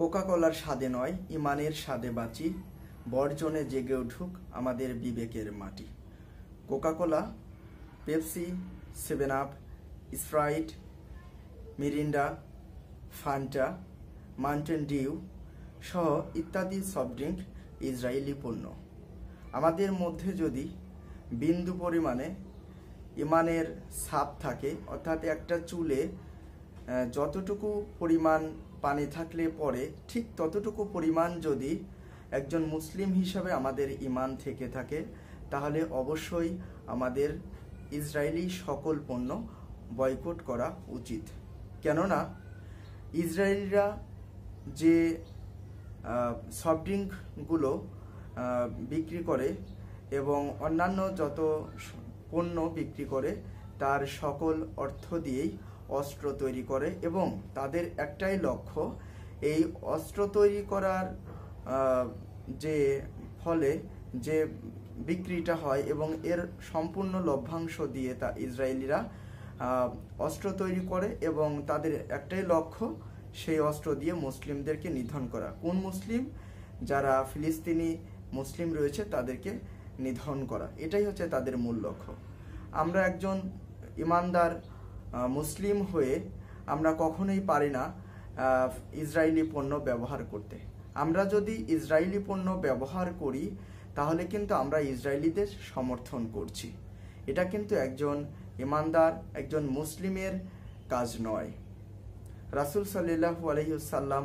কোকা-কোলার স্বাদে নয়, ইমানের স্বাদে বাঁচি, বর্জনে জেগে উঠুক আমাদের বিবেকের মাটি। Coca-Cola, Pepsi, 7 up, Sprite, Mirinda, Fanta, Mountain Dew সহ ইত্যাদি সফট ড্রিঙ্ক ইসরায়েলি পণ্য। আমাদের মধ্যে যদি বিন্দু পরিমাণে ইমানের ছাপ থাকে, অর্থাৎ একটা চুলে যতটুকু পরিমাণ পানি থাকলে পরে ঠিক ততটুকু পরিমাণ যদি একজন মুসলিম হিসাবে আমাদের ইমান থেকে থাকে, তাহলে অবশ্যই আমাদের ইসরায়েলি সকল পণ্য বয়কট করা উচিত। কেননা ইসরায়েলিরা যে সফট ড্রিঙ্কগুলো বিক্রি করে এবং অন্যান্য যত পণ্য বিক্রি করে তার সকল অর্থ দিয়েই অস্ত্র তৈরি করে এবং তাদের একটাই লক্ষ্য, এই অস্ত্র তৈরি করার যে ফলে যে বিক্রিটা হয় এবং এর সম্পূর্ণ লভ্যাংশ দিয়ে তা ইসরায়েলিরা অস্ত্র তৈরি করে এবং তাদের একটাই লক্ষ্য সেই অস্ত্র দিয়ে মুসলিমদেরকে নিধন করা। কোন মুসলিম? যারা ফিলিস্তিনি মুসলিম রয়েছে তাদেরকে নিধন করা, এটাই হচ্ছে তাদের মূল লক্ষ্য। আমরা একজন ইমানদার মুসলিম হয়ে আমরা কখনোই পারি না ইসরায়েলি পণ্য ব্যবহার করতে। আমরা যদি ইসরায়েলি পণ্য ব্যবহার করি তাহলে কিন্তু আমরা ইসরায়েলিদের সমর্থন করছি। এটা কিন্তু একজন ইমানদার, একজন মুসলিমের কাজ নয়। রাসূল সাল্লাল্লাহু আলাইহি ওয়াসাল্লাম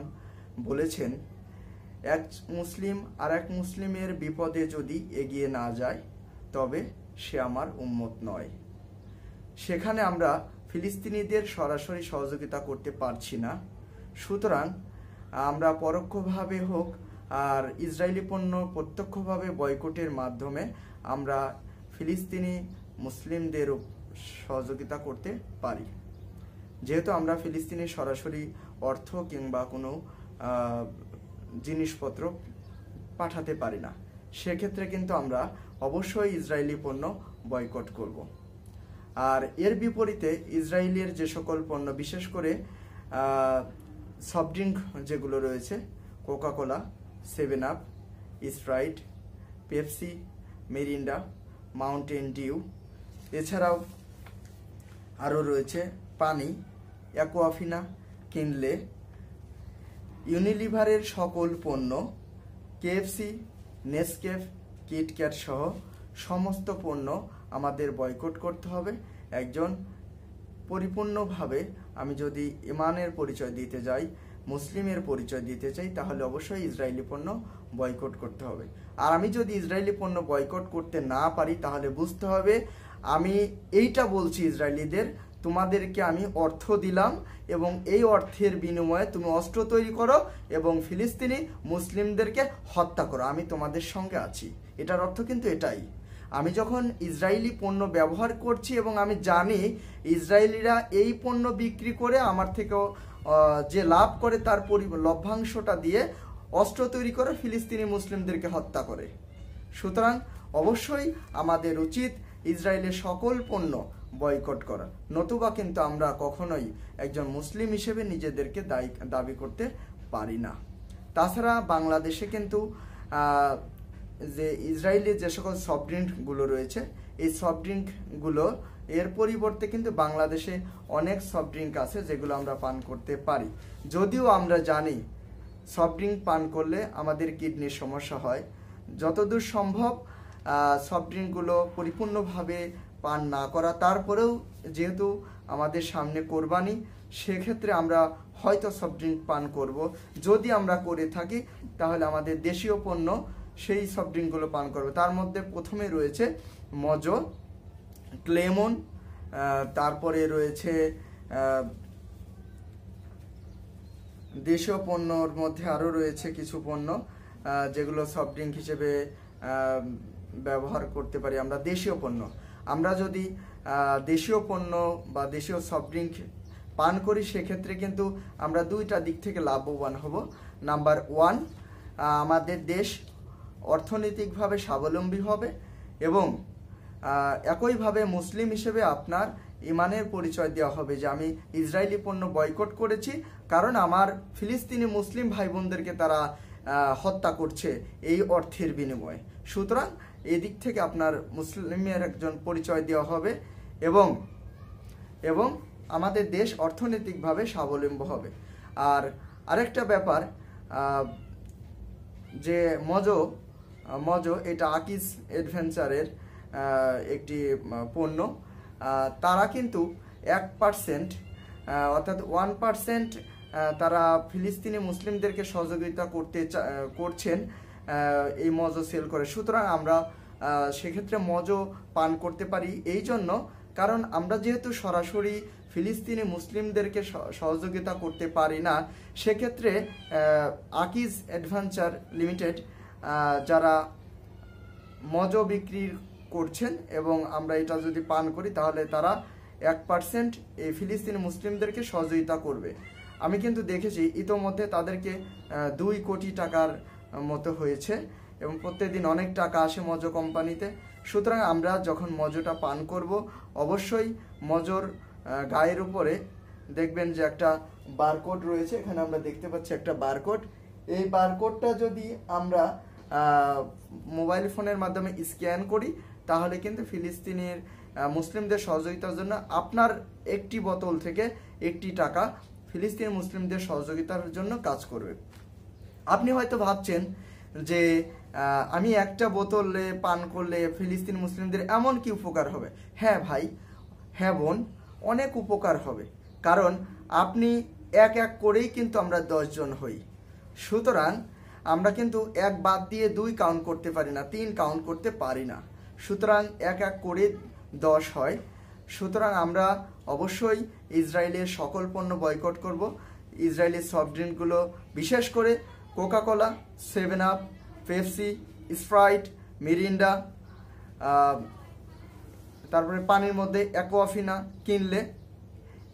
বলেছেন, এক মুসলিম আর এক মুসলিমের বিপদে যদি এগিয়ে না যায় তবে সে আমার উম্মত নয়। সেখানে আমরা ফিলিস্তিনিদের সরাসরি সহযোগিতা করতে পারছি না, সুতরাং আমরা পরোক্ষভাবে হোক আর ইসরায়েলি পণ্য প্রত্যক্ষভাবে বয়কটের মাধ্যমে আমরা ফিলিস্তিনি মুসলিমদের সহযোগিতা করতে পারি। যেহেতু আমরা ফিলিস্তিনি সরাসরি অর্থ কিংবা কোনো জিনিসপত্র পাঠাতে পারি না, সেক্ষেত্রে কিন্তু আমরা অবশ্যই ইসরায়েলি পণ্য বয়কট করব। আর এর বিপরীতে ইসরায়েলের যে সকল পণ্য, বিশেষ করে সফট ড্রিঙ্ক যেগুলো রয়েছে, Coca-Cola, 7 up, Sprite, Pepsi, Mirinda, Mountain Dew, এছাড়াও আরও রয়েছে পানি, অ্যাকোয়াফিনা, কিনলে, ইউনিলিভারের সকল পণ্য, কেএফসি, নেসকেফ, কিটক্যাট সহ সমস্ত পণ্য আমাদের বয়কট করতে হবে। একজন পরিপূর্ণভাবে আমি যদি ইমানের পরিচয় দিতে যাই, মুসলিমের পরিচয় দিতে চাই, তাহলে অবশ্যই ইসরায়েলি পণ্য বয়কট করতে হবে। আর আমি যদি ইসরায়েলি পণ্য বয়কট করতে না পারি তাহলে বুঝতে হবে আমি এইটা বলছি ইসরায়েলিদের, তোমাদেরকে আমি অর্থ দিলাম এবং এই অর্থের বিনিময়ে তুমি অস্ত্র তৈরি করো এবং ফিলিস্তিনি মুসলিমদেরকে হত্যা করো, আমি তোমাদের সঙ্গে আছি। এটার অর্থ কিন্তু এটাই। আমি যখন ইসরায়েলি পণ্য ব্যবহার করছি এবং আমি জানি ইসরায়েলিরা এই পণ্য বিক্রি করে আমার থেকেও যে লাভ করে তার লভ্যাংশটা দিয়ে অস্ত্র তৈরি করে ফিলিস্তিনি মুসলিমদেরকে হত্যা করে, সুতরাং অবশ্যই আমাদের উচিত ইসরায়েলের সকল পণ্য বয়কট করা, নতুবা কিন্তু আমরা কখনোই একজন মুসলিম হিসেবে নিজেদেরকে দাবি করতে পারি না। তাছাড়া বাংলাদেশে কিন্তু যে ইসরায়েলের যে সকল সফট ড্রিঙ্কগুলো রয়েছে, এই সফট ড্রিঙ্কগুলো এর পরিবর্তে কিন্তু বাংলাদেশে অনেক সফট ড্রিঙ্ক আছে যেগুলো আমরা পান করতে পারি। যদিও আমরা জানি সফট ড্রিঙ্ক পান করলে আমাদের কিডনির সমস্যা হয়, যতদূর সম্ভব সফট ড্রিঙ্কগুলো পরিপূর্ণভাবে পান না করা। তারপরেও যেহেতু আমাদের সামনে কোরবানি, সেক্ষেত্রে আমরা হয়তো সফট ড্রিঙ্ক পান করব। যদি আমরা করে থাকি তাহলে আমাদের দেশীয় পণ্য সেই সফট ড্রিঙ্কগুলো পান করব। তার মধ্যে প্রথমে রয়েছে মজো, ক্লেমন, তারপরে রয়েছে দেশীয় পণ্যর মধ্যে আরও রয়েছে কিছু পণ্য যেগুলো সফট ড্রিঙ্ক হিসেবে ব্যবহার করতে পারি আমরা। দেশীয় পণ্য, আমরা যদি দেশীয় পণ্য বা দেশীয় সফট ড্রিঙ্ক পান করি সেক্ষেত্রে কিন্তু আমরা দুইটা দিক থেকে লাভবান হব। নাম্বার 1, আমাদের দেশ অর্থনৈতিকভাবে স্বাবলম্বী হবে এবং একইভাবে মুসলিম হিসেবে আপনার ইমানের পরিচয় দেওয়া হবে যে আমি ইসরায়েলি পণ্য বয়কট করেছি, কারণ আমার ফিলিস্তিনি মুসলিম ভাই বোনদেরকে তারা হত্যা করছে এই অর্থের বিনিময়ে। সুতরাং এদিক থেকে আপনার মুসলিমের একজন পরিচয় দেওয়া হবে এবং এবং আমাদের দেশ অর্থনৈতিকভাবে স্বাবলম্বী হবে। আর আরেকটা ব্যাপার, যে মজো এটা আকিজ অ্যাডভেঞ্চারের একটি পণ্য। তারা কিন্তু 1% অর্থাৎ 1% তারা ফিলিস্তিনি মুসলিমদেরকে সহযোগিতা করছেন এই মজো সেল করে। সুতরাং আমরা সেক্ষেত্রে মজো পান করতে পারি এই জন্য, কারণ আমরা যেহেতু সরাসরি ফিলিস্তিনি মুসলিমদেরকে সহযোগিতা করতে পারি না, সেক্ষেত্রে আকিজ অ্যাডভেঞ্চার লিমিটেড যারা মজো বিক্রি করছেন এবং আমরা এটা যদি পান করি তাহলে তারা 1% এই ফিলিস্তিনি মুসলিমদেরকে সহযোগিতা করবে। আমি কিন্তু দেখেছি ইতোমধ্যে তাদেরকে 2 কোটি টাকার মতো হয়েছে এবং প্রত্যেকদিন অনেক টাকা আসে মজো কোম্পানিতে। সুতরাং আমরা যখন মজোটা পান করব, অবশ্যই মজোর গায়ের উপরে দেখবেন যে একটা বারকোড রয়েছে। এখানে আমরা দেখতে পাচ্ছি একটা বারকোড। এই বারকোডটা যদি আমরা মোবাইল ফোনের মাধ্যমে স্ক্যান করি তাহলে কিন্তু ফিলিস্তিনের মুসলিমদের সহযোগিতার জন্য আপনার একটি বোতল থেকে 1 টাকা ফিলিস্তিনি মুসলিমদের সহযোগিতার জন্য কাজ করবে। আপনি হয়তো ভাবছেন যে আমি একটা বোতলে পান করলে ফিলিস্তিনি মুসলিমদের এমন কি উপকার হবে? হ্যাঁ ভাই, হ্যাঁ বোন, অনেক উপকার হবে, কারণ আপনি এক করেই কিন্তু আমরা 10 জন হই। সুতরাং আমরা কিন্তু 1 বাদ দিয়ে 2 কাউন্ট করতে পারি না, 3 কাউন্ট করতে পারি না। সুতরাং এক করে 10 হয়। সুতরাং আমরা অবশ্যই ইসরায়েলের সকল পণ্য বয়কট করব। ইসরায়েলের সফট ড্রিঙ্কগুলো, বিশেষ করে Coca Cola, 7 up, Pepsi, Sprite, Mirinda, তারপরে পানির মধ্যে অ্যাকোয়াফিনা কিনলে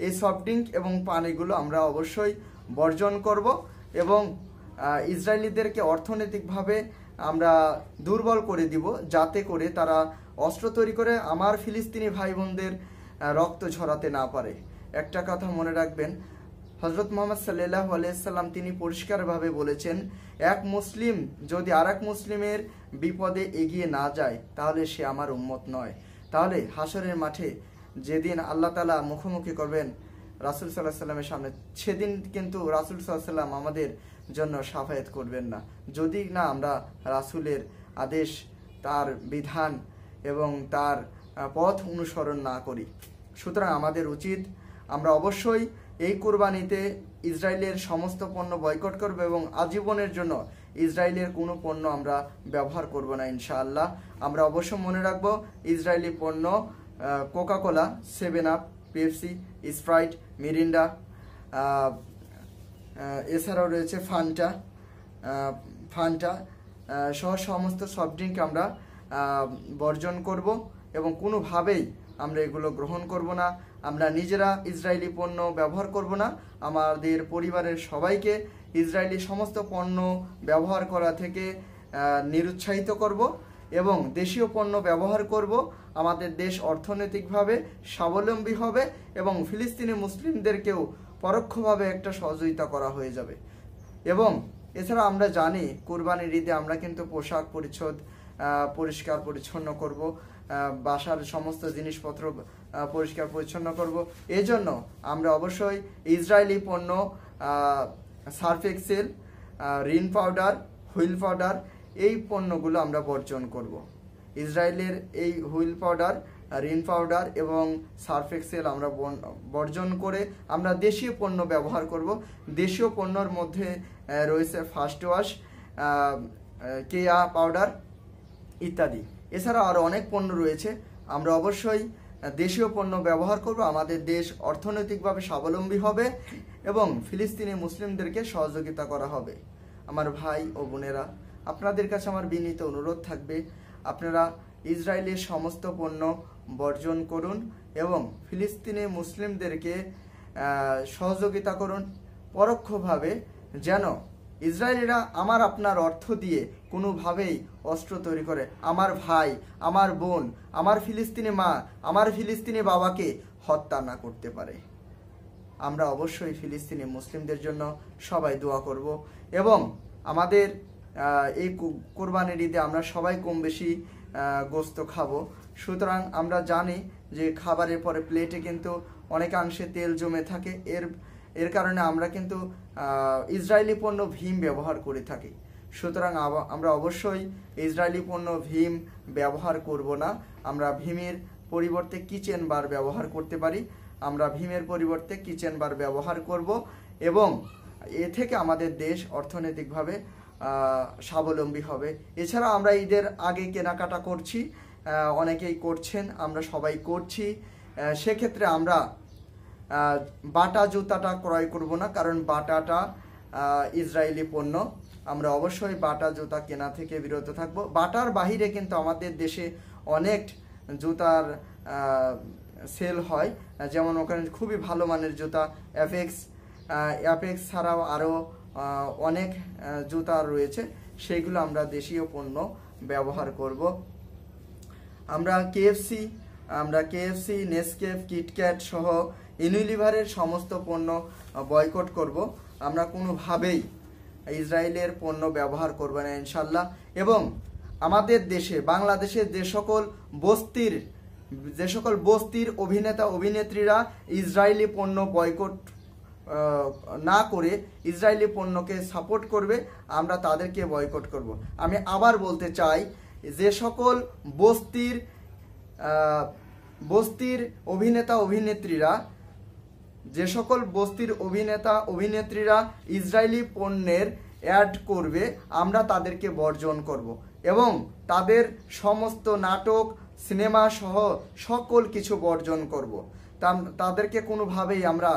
এই সফট ড্রিঙ্ক এবং পানিগুলো আমরা অবশ্যই বর্জন করব এবং ইসরায়েলিদেরকে অর্থনৈতিকভাবে আমরা দুর্বল করে দিব, যাতে করে তারা অস্ত্র তৈরি করে আমার ফিলিস্তিনি ভাই বোনদের রক্ত ঝরাতে না পারে। একটা কথা মনে রাখবেন, হযরত মুহাম্মদ সাল্লাল্লাহু আলাইহি সাল্লাম তিনি পরিষ্কারভাবে বলেছেন, এক মুসলিম যদি আরেক মুসলিমের বিপদে এগিয়ে না যায় তাহলে সে আমার উম্মত নয়। তাহলে হাসরের মাঠে যেদিন আল্লাহ তাআলা মুখোমুখি করবেন রাসূল সাল্লাল্লাহু আলাইহি সাল্লামের সামনে, সেদিন কিন্তু রাসূল সাল্লাল্লাহু আলাইহি সাল্লাম আমাদের জন্য শাফায়াত করবেন না, যদি না আমরা রাসূলের আদেশ, তার বিধান এবং তার পথ অনুসরণ না করি। সুতরাং আমাদের উচিত আমরা অবশ্যই এই কুরবানিতে ইসরায়েলের সমস্ত পণ্য বয়কট করব এবং আজীবনের জন্য ইসরায়েলের কোনো পণ্য আমরা ব্যবহার করব না ইনশাআল্লাহ। আমরা অবশ্য মনে রাখবো ইসরায়েলি পণ্য Coca Cola, 7 up, Pepsi, Sprite, Mirinda, এছাড়াও রয়েছে ফান্টা সহ সমস্ত সফট ড্রিঙ্ক আমরা বর্জন করব এবং কোনোভাবেই আমরা এগুলো গ্রহণ করব না। আমরা নিজেরা ইসরায়েলি পণ্য ব্যবহার করব না, আমাদের পরিবারের সবাইকে ইসরায়েলি সমস্ত পণ্য ব্যবহার করা থেকে নিরুৎসাহিত করব এবং দেশীয় পণ্য ব্যবহার করব। আমাদের দেশ অর্থনৈতিকভাবে স্বাবলম্বী হবে এবং ফিলিস্তিনি মুসলিমদেরকেও পরোক্ষভাবে একটা সহযোগিতা করা হয়ে যাবে। এবং এছাড়া আমরা জানি কুরবানির ঈদে আমরা কিন্তু পোশাক পরিচ্ছদ পরিষ্কার পরিচ্ছন্ন করব, বাসার সমস্ত জিনিসপত্র পরিষ্কার পরিচ্ছন্ন করব। এজন্য আমরা অবশ্যই ইসরায়েলি পণ্য Surf Excel, Rin powder, Wheel powder, এই পণ্যগুলো আমরা বর্জন করব। ইসরায়েলের এই হুইল পাউডার, রিন পাউডার এবং সার্ফ এক্সেল আমরা বর্জন করে আমরা দেশীয় পণ্য ব্যবহার করব। দেশীয় পণ্যর মধ্যে রয়েছে ফার্স্ট ওয়াশ, কেয়া পাউডার ইত্যাদি। এছাড়া আরও অনেক পণ্য রয়েছে। আমরা অবশ্যই দেশীয় পণ্য ব্যবহার করব, আমাদের দেশ অর্থনৈতিকভাবে স্বাবলম্বী হবে এবং ফিলিস্তিনি মুসলিমদেরকে সহযোগিতা করা হবে। আমার ভাই ও বোনেরা, আপনাদের কাছে আমার বিনীত অনুরোধ থাকবে, আপনারা ইসরায়েলের সমস্ত পণ্য বর্জন করুন এবং ফিলিস্তিনি মুসলিমদেরকে সহযোগিতা করুন পরোক্ষভাবে, যেন ইসরায়েলিরা আমার আপনার অর্থ দিয়ে কোনোভাবেই অস্ত্র তৈরি করে আমার ভাই, আমার বোন, আমার ফিলিস্তিনি মা, আমার ফিলিস্তিনি বাবাকে হত্যা না করতে পারে। আমরা অবশ্যই ফিলিস্তিনি মুসলিমদের জন্য সবাই দোয়া করব এবং আমাদের এই কোরবানির ঈদে আমরা সবাই কম বেশি গোস্ত খাবো। সুতরাং আমরা জানি যে খাবারের পরে প্লেটে কিন্তু অনেকাংশে তেল জমে থাকে, এর কারণে আমরা কিন্তু ইসরায়েলি পণ্য ভীম ব্যবহার করে থাকি। সুতরাং আমরা অবশ্যই ইসরায়েলি পণ্য ভীম ব্যবহার করব না। আমরা ভীমের পরিবর্তে কিচেন বার ব্যবহার করতে পারি। আমরা ভীমের পরিবর্তে কিচেন বার ব্যবহার করব এবং এ থেকে আমাদের দেশ অর্থনৈতিকভাবে স্বাবলম্বী হবে। এছাড়া আমরা ঈদের আগে কেনাকাটা করছি, অনেকেই করছেন, আমরা সবাই করছি। সেক্ষেত্রে আমরা বাটা জুতাটা ক্রয় করব না, কারণ বাটাটা ইসরায়েলি পণ্য। আমরা অবশ্যই বাটা জুতা কেনা থেকে বিরত থাকব। বাটার বাহিরে কিন্তু আমাদের দেশে অনেক জুতার সেল হয়, যেমন ওখানে খুবই ভালো মানের জুতা অ্যাপেক্স ছাড়াও আরও অনেক জুতা রয়েছে, সেইগুলো আমরা দেশীয় পণ্য ব্যবহার করব। আমরা কেএফসি, নেসকেফ, কিটক্যাট সহ ইউনিলিভারের সমস্ত পণ্য বয়কট করব। আমরা কোনোভাবেই ইসরায়েলের পণ্য ব্যবহার করব না ইনশাল্লাহ। এবং আমাদের দেশে বাংলাদেশের যে সকল বস্তির অভিনেতা অভিনেত্রীরা ইসরায়েলি পণ্য বয়কট না করে ইসরায়েলি পণ্যকে সাপোর্ট করবে, আমরা তাদেরকে বয়কট করব। আমি আবার বলতে চাই, যে সকল বস্তির অভিনেতা অভিনেত্রীরা ইসরায়েলি পণ্যের অ্যাড করবে, আমরা তাদেরকে বর্জন করব এবং তাদের সমস্ত নাটক সিনেমা সহ সকল কিছু বর্জন করব। তাদেরকে কোনোভাবেই আমরা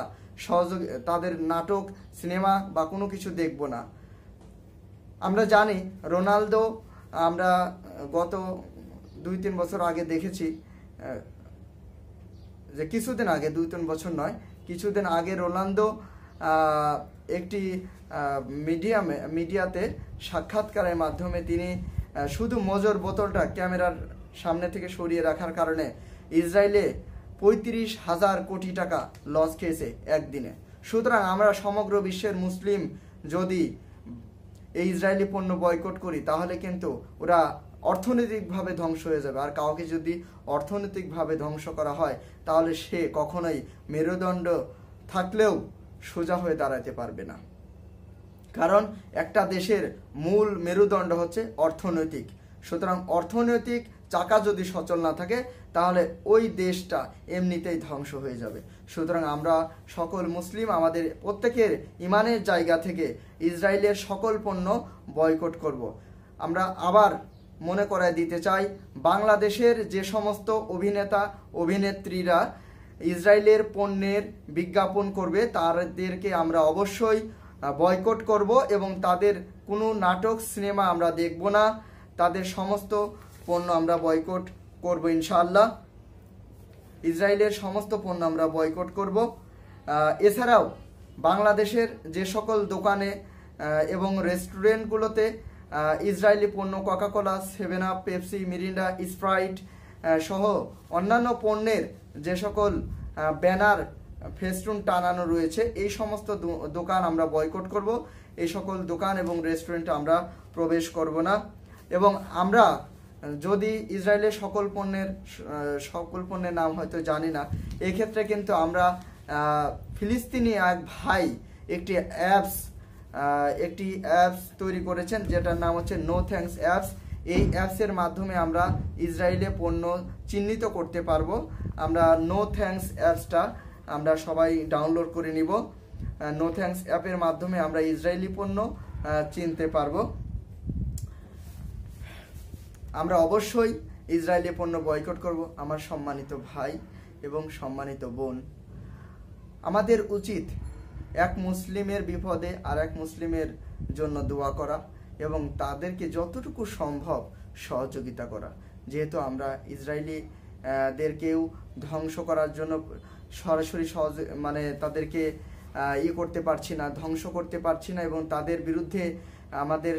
তাদের নাটক সিনেমা বা কোনো কিছু দেখব না। আমরা জানি রোনালদো, আমরা গত 2-3 বছর আগে দেখেছি যে কিছুদিন আগে রোনালদো একটি মিডিয়াতে সাক্ষাৎকারের মাধ্যমে তিনি শুধু মজুর বোতলটা ক্যামেরার সামনে থেকে সরিয়ে রাখার কারণে ইসরায়েলে 35,000 কোটি টাকা লস খেয়েছে একদিনে। সুতরাং আমরা সমগ্র বিশ্বের মুসলিম যদি এই ইসরায়েলি পণ্য বয়কট করি, তাহলে কিন্তু ওরা অর্থনৈতিকভাবে ধ্বংস হয়ে যাবে। আর কাউকে যদি অর্থনৈতিকভাবে ধ্বংস করা হয়, তাহলে সে কখনোই মেরুদণ্ড থাকলেও সোজা হয়ে দাঁড়াতে পারবে না। কারণ একটা দেশের মূল মেরুদণ্ড হচ্ছে অর্থনৈতিক। সুতরাং অর্থনৈতিক চাকা যদি সচল না থাকে, তাহলে ওই দেশটা এমনিতেই ধ্বংস হয়ে যাবে। সুতরাং আমরা সকল মুসলিম আমাদের প্রত্যেকের ইমানের জায়গা থেকে ইসরায়েলের সকল পণ্য বয়কট করব। আমরা আবার মনে করায় দিতে চাই, বাংলাদেশের যে সমস্ত অভিনেতা অভিনেত্রীরা ইসরায়েলের পণ্যের বিজ্ঞাপন করবে, তাদেরকে আমরা অবশ্যই বয়কট করব এবং তাদের কোনো নাটক সিনেমা আমরা দেখব না। তাদের সমস্ত পণ্য আমরা বয়কট করব ইনশাআল্লাহ। ইসরায়েলের সমস্ত পণ্য আমরা বয়কট করব। এছাড়াও বাংলাদেশের যে সকল দোকানে এবং রেস্টুরেন্টগুলোতে ইসরায়েলি পণ্য Coca Cola, 7 up, Pepsi, Mirinda, Sprite সহ অন্যান্য পণ্যের যে সকল ব্যানার ফেস্টুন টানানো রয়েছে, এই সমস্ত দোকান আমরা বয়কট করব। এই সকল দোকান এবং রেস্টুরেন্টে আমরা প্রবেশ করব না। এবং আমরা যদি ইসরায়েলের সকল পণ্যের নাম হয়তো জানি না, এক্ষেত্রে কিন্তু আমরা ফিলিস্তিনি এক ভাই একটি অ্যাপস তৈরি করেছেন, যেটার নাম হচ্ছে নো থ্যাঙ্কস অ্যাপস। এই অ্যাপসের মাধ্যমে আমরা ইসরায়েলে পণ্য চিহ্নিত করতে পারবো। আমরা নো থ্যাঙ্কস অ্যাপসটা আমরা সবাই ডাউনলোড করে নিব। নো থ্যাঙ্কস অ্যাপের মাধ্যমে আমরা ইসরায়েলি পণ্য চিনতে পারবো। আমরা অবশ্যই ইসরায়েলি পণ্য বয়কট করব। আমার সম্মানিত ভাই এবং সম্মানিত বোন, আমাদের উচিত এক মুসলিমের বিপদে আর এক মুসলিমের জন্য দোয়া করা এবং তাদেরকে যতটুকু সম্ভব সহযোগিতা করা। যেহেতু আমরা ইসরায়েলিদেরকেও ধ্বংস করার জন্য সরাসরি তাদেরকে করতে পারছি না, ধ্বংস করতে পারছি না এবং তাদের বিরুদ্ধে আমাদের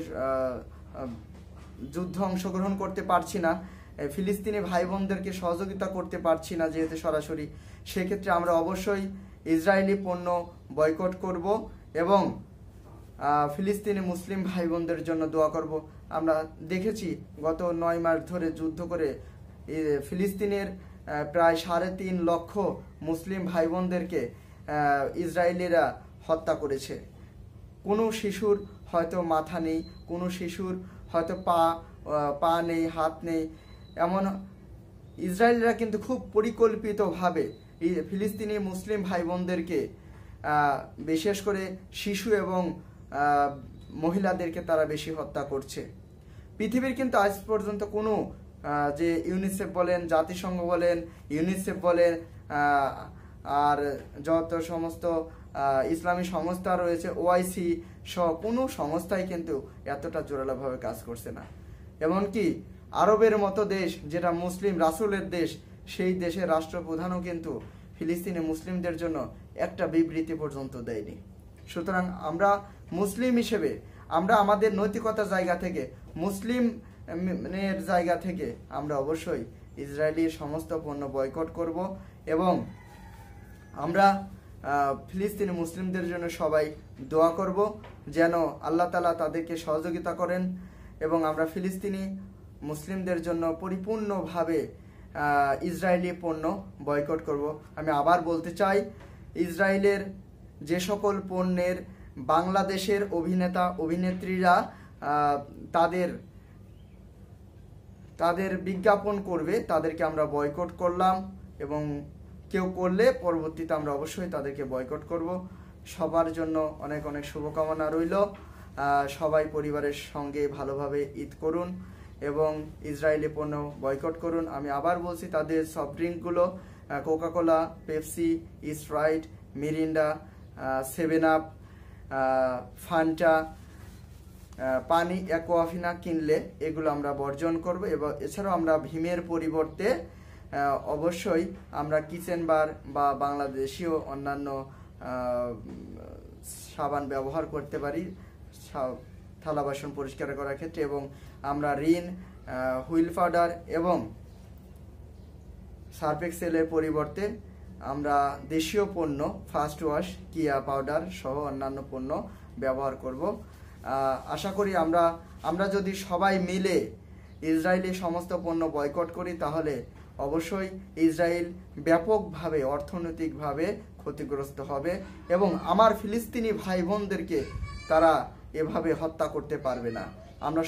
যুদ্ধ অংশগ্রহণ করতে পারছি না। ফিলিস্তিনি ভাই বোনদেরকে সহযোগিতা করতে পারছি না যেহেতু সরাসরি, সেক্ষেত্রে আমরা অবশ্যই ইসরায়েলি পণ্য বয়কট করব এবং ফিলিস্তিনি মুসলিম ভাই বোনদের জন্য দোয়া করব। আমরা দেখেছি গত 9 মাস ধরে যুদ্ধ করে ফিলিস্তিনের প্রায় 3.5 লক্ষ মুসলিম ভাই বোনদেরকে ইসরায়েলিরা হত্যা করেছে। কোনো শিশুর হয়তো মাথা নেই, কোনো শিশুর হয়তো পা নেই, হাত নেই, এমন ইসরায়েলিরা কিন্তু খুব পরিকল্পিতভাবে ফিলিস্তিনি মুসলিম ভাই বোনদেরকে বিশেষ করে শিশু এবং মহিলাদেরকে তারা বেশি হত্যা করছে। পৃথিবীর কিন্তু আজ পর্যন্ত কোনো যে ইউনিসেফ বলেন, জাতিসংঘ বলেন, ইউনিসেফ বলেন, আর যত সমস্ত ইসলামী সংস্থা রয়েছে, ওআইসি সহ কোনো সংস্থাই কিন্তু এতটা জোরালোভাবে কাজ করছে না। এমনকি আরবের মতো দেশ, যেটা মুসলিম রাসূলের দেশ, সেই দেশের রাষ্ট্রপ্রধানও কিন্তু ফিলিস্তিনি মুসলিমদের জন্য একটা বিবৃতি পর্যন্ত দেয়নি। সুতরাং আমরা মুসলিম হিসেবে আমরা আমাদের নৈতিকতার জায়গা থেকে, মুসলিমের জায়গা থেকে আমরা অবশ্যই ইসরায়েলির সমস্ত পণ্য বয়কট করব এবং আমরা ফিলিস্তিনি মুসলিমদের জন্য সবাই দোয়া করব যেন আল্লাহ তাআলা তাদেরকে সহযোগিতা করেন এবং আমরা ফিলিস্তিনি মুসলিমদের জন্য পরিপূর্ণভাবে ইসরায়েলি পণ্য বয়কট করব। আমি আবার বলতে চাই, ইসরায়েলের যে সকল পণ্যের বাংলাদেশের অভিনেতা অভিনেত্রীরা তাদের বিজ্ঞাপন করবে, তাদেরকে আমরা বয়কট করলাম এবং কেউ করলে পরবর্তীতে আমরা অবশ্যই তাদেরকে বয়কট করব। সবার জন্য অনেক অনেক শুভকামনা রইল। সবাই পরিবারের সঙ্গে ভালোভাবে ঈদ করুন এবং ইসরায়েলি পণ্য বয়কট করুন। আমি আবার বলছি, তাদের সফট ড্রিঙ্কগুলো Coca Cola, Pepsi, Sprite, Mirinda, 7 up, Fanta, পানি, অ্যাকোয়াফিনা কিনলে এগুলো আমরা বর্জন করব এবং এছাড়াও আমরা ভীমের পরিবর্তে অবশ্যই আমরা কিচেন বার বা বাংলাদেশীয় অন্যান্য সাবান ব্যবহার করতে পারি থালা বাসন পরিষ্কার করার ক্ষেত্রে, এবং আমরা রিন, হুইল পাউডার এবং সার্ফ এক্সেলের পরিবর্তে আমরা দেশীয় পণ্য ফার্স্ট ওয়াশ, কিয়া পাউডার সহ অন্যান্য পণ্য ব্যবহার করব। আশা করি আমরা যদি সবাই মিলে ইসরায়েলি সমস্ত পণ্য বয়কট করি তাহলে অবশ্যই ইসরায়েল ব্যাপকভাবে অর্থনৈতিকভাবে ক্ষতিগ্রস্ত হবে এবং আমার ফিলিস্তিনি ভাই বোনদেরকে তারা এভাবে হত্যা করতে পারবে না। আমরা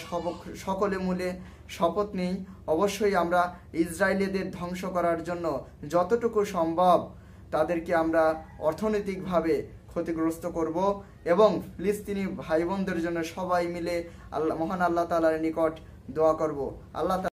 সকলে মিলে শপথ নিই, অবশ্যই আমরা ইসরায়েলিদের ধ্বংস করার জন্য যতটুকু সম্ভব তাদেরকে আমরা অর্থনৈতিকভাবে ক্ষতিগ্রস্ত করব এবং ফিলিস্তিনি ভাই বোনদের জন্য সবাই মিলে মহান আল্লাহ তাআলার নিকট দোয়া করব। আল্লাহ